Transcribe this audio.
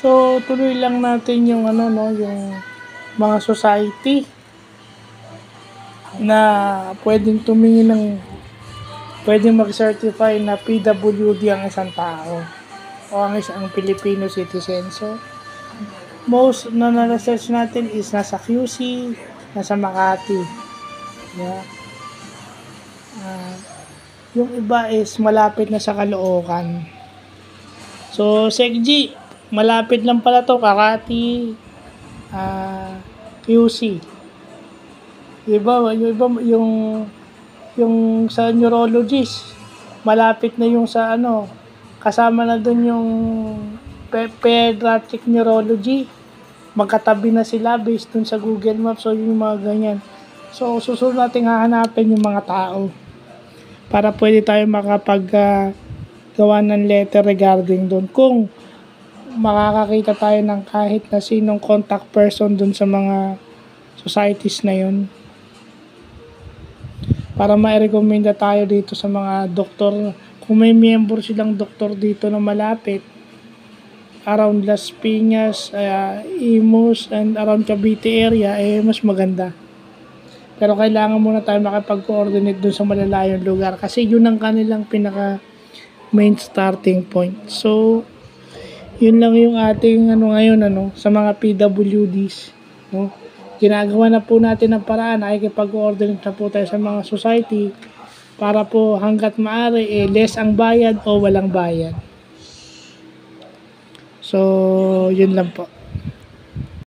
So, tuloy lang natin yung yung mga society na pwedeng tumingin pwedeng mag-certify na PWD ang isang tao o ang isang Filipino citizen. So, most na na-research natin is nasa QC, nasa Makati. Yeah. Yung iba is malapit na sa Caloocan. So, SecG, malapit lang pala to, Makati, QC. Yung sa neurologist, malapit na yung sa kasama na dun yung pediatric neurology. Magkatabi na sila based dun sa Google Maps. So, yung mga ganyan. So, susunod natin hahanapin yung mga tao para pwede tayo gawa ng letter regarding doon. Kung makakakita tayo ng kahit na sinong contact person doon sa mga societies na yun, para ma-recommenda tayo dito sa mga doktor. Kung may member silang doktor dito na malapit around Las Piñas, Imus, and around Cavite area, mas maganda. Pero kailangan muna tayo makapag-coordinate dun sa malalayong lugar kasi yun ang kanilang pinaka main starting point. So, yun lang yung ating ngayon sa mga PWDs, no? Ginagawa na po natin ang paraan, nakikipag-coordinate na po tayo sa mga society para po hanggat maaari less ang bayad o walang bayad. So, yun lang po.